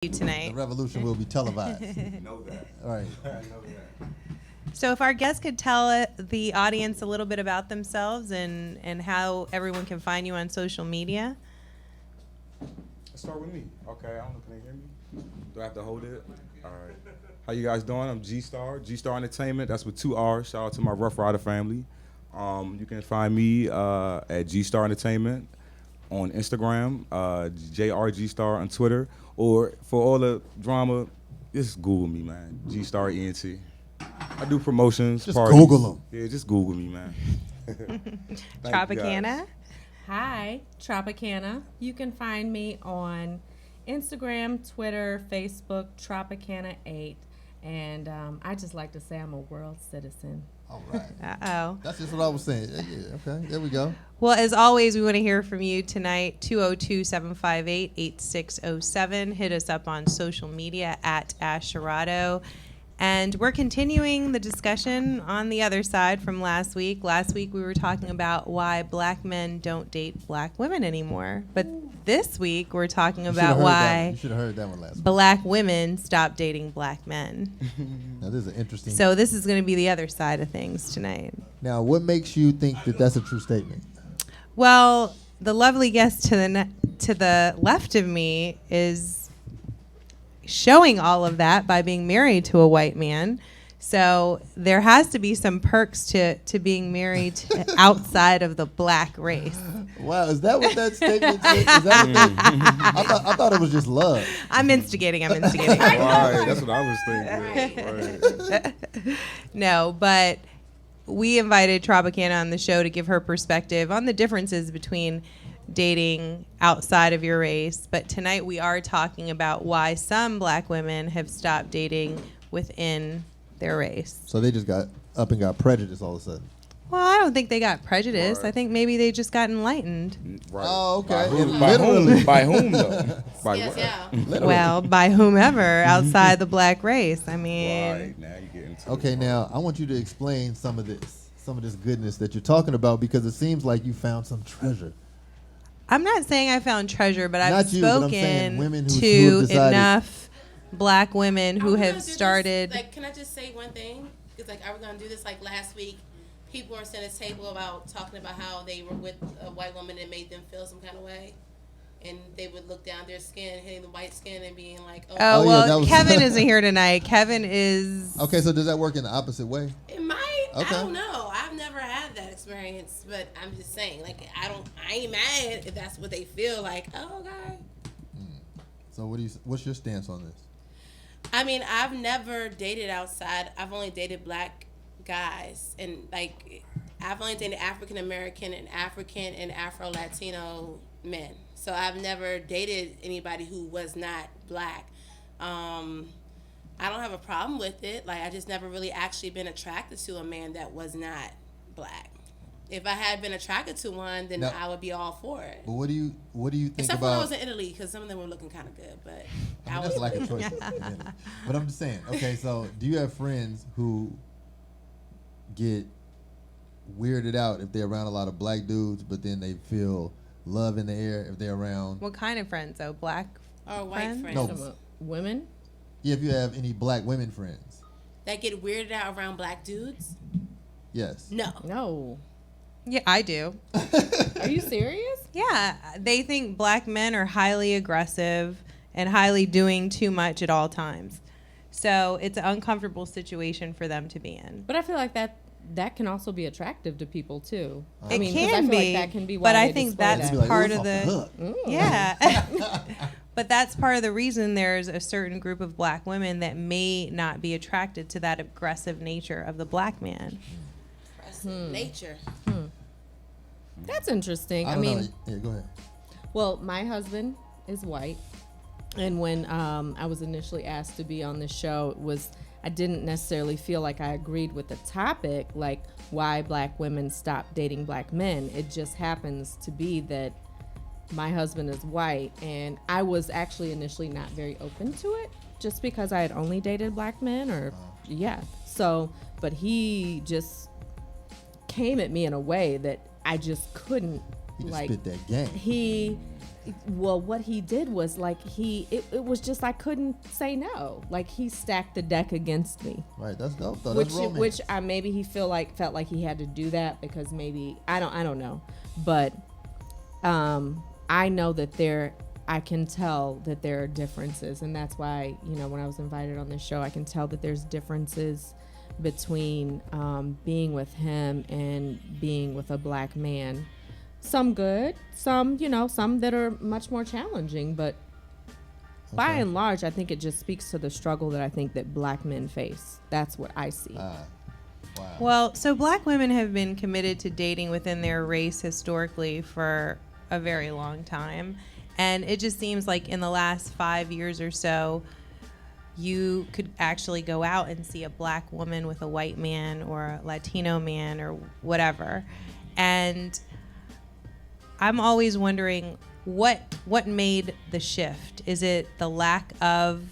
you tonight. The revolution will be televised. Know that. All right. I know that. So if our guests could tell the audience a little bit about themselves and how everyone can find you on social media. Let's start with me. Okay, I don't know. Can they hear me? Do I have to hold it? All right. How you guys doing? I'm G-Star. G-Star Entertainment. That's with 2 R's. Shout out to my Rough Rider family. You can find me at G-Star Entertainment on Instagram, JRG-Star on Twitter, or for all the drama, just Google me, man. G-Star ENT. I do promotions, Just parties. Google 'em. Yeah, just Google me, man. Thank you, Tropicana. guys. Hi, Tropicana. You can find me on Instagram, Twitter, Facebook, Tropicana8. And I just like to say I'm a world citizen. All right. Uh-oh. That's just what I was saying. Yeah, okay, there we go. Well, as always, we want to hear from you tonight, 202-758-8607. Hit us up on social media at Asherado. And we're continuing the discussion on the other side from last week. Last week, we were talking about why black men don't date black women anymore. But this week, we're talking about You why should have heard that one last week. black women stop dating black men. Now, this is an interesting. So this is going to be the other side of things tonight. Now, what makes you think that that's a true statement? Well, the lovely guest to the left of me is showing all of that by being married to a white man. So there has to be some perks to being married outside of the black race. Wow, is that what that statement is? Is that what I thought it was just love. I'm instigating. Right, that's what I was thinking. Right. No, but we invited Tropicana on the show to give her perspective on the differences between dating outside of your race. But tonight we are talking about why some black women have stopped dating within their race. So they just got up and got prejudice all of a sudden. Well, I don't think they got prejudice. Right. I think maybe they just got enlightened. Right. Oh, okay. By whom? And By literally. whom? By whom though? By Yes, what? yeah. Literally. Well, by whomever outside the black race. I mean, Right, now you get into Okay, it. now I want you to explain some of this goodness that you're talking about, because it seems like you found some treasure. I'm not saying I found treasure, but I've Not you, but I'm saying spoken women who to have decided- enough black women who Are we gonna have do this? started. Like, can I just say one thing? It's like, are we gonna do this like last week? People were sitting at a table about talking about how they were with a white woman and made them feel some kind of way, and they would look down their skin, hitting the white skin, and being like, "Oh, Oh, Oh, yeah, well, that was- Kevin isn't here tonight. Kevin is. Okay, so does that work in the opposite way? it might." Okay. I don't know. I've never had that experience, but I'm just saying, like, I ain't mad if that's what they feel like. Oh, okay. So what's your stance on this? I mean, I've never dated outside. I've only dated black guys, and like I've only dated African American and African and Afro Latino men. So I've never dated anybody who was not black. I don't have a problem with it. Like, I just never really actually been attracted to a man that was not black. If I had been attracted to one, then Now- I would be all for it. But what do you think Except when I about? was in Italy, because some of them were looking kind of good, but I mean, that's like a choice. But I'm just saying. Okay, so do you have friends who get weirded out if they're around a lot of black dudes, but then they feel love in the air if they're around? What kind of friends, though? Black? or white Friends? friends. No. Some, women? Yeah, if you have any black women friends. That get weirded out around black dudes? Yes. No. No. Yeah, I do. Are you serious? Yeah, they think black men are highly aggressive and highly doing too much at all times. So it's an uncomfortable situation for them to be in. But I feel like that can also be attractive to people too. It 'cause can I feel be, like that can be why but I they think display that's They'd that. be like, part "Ooh, of it's the off hook." yeah. But that's part of the reason there's a certain group of black women that may not be attracted to that aggressive nature of the black man. Nature. That's interesting. I I don't mean, know. Yeah, go ahead. well, my husband is white, and when I was initially asked to be on the show, I didn't necessarily feel like I agreed with the topic, like why black women stop dating black men. It just happens to be that my husband is white, and I was actually initially not very open to it, just because I had only dated black men, or yeah. So, but he just came at me in a way that I just couldn't He just like. spit that game. He Well, what he did was like it was just I couldn't say no. Like he stacked the deck against me. Right, that's dope though. Which That's romance. which maybe he felt like he had to do that because maybe I don't know. But I know that I can tell that there are differences, and that's why, you know, when I was invited on this show, I can tell that there's differences between being with him and being with a black man. Some good, some, you know, some that are much more challenging, but by Okay. and large, I think it just speaks to the struggle that I think that black men face. That's what I see. Wow. Well, so black women have been committed to dating within their race historically for a very long time. And it just seems like in the last 5 years or so, you could actually go out and see a black woman with a white man or a Latino man or whatever. And I'm always wondering what made the shift. Is it the lack of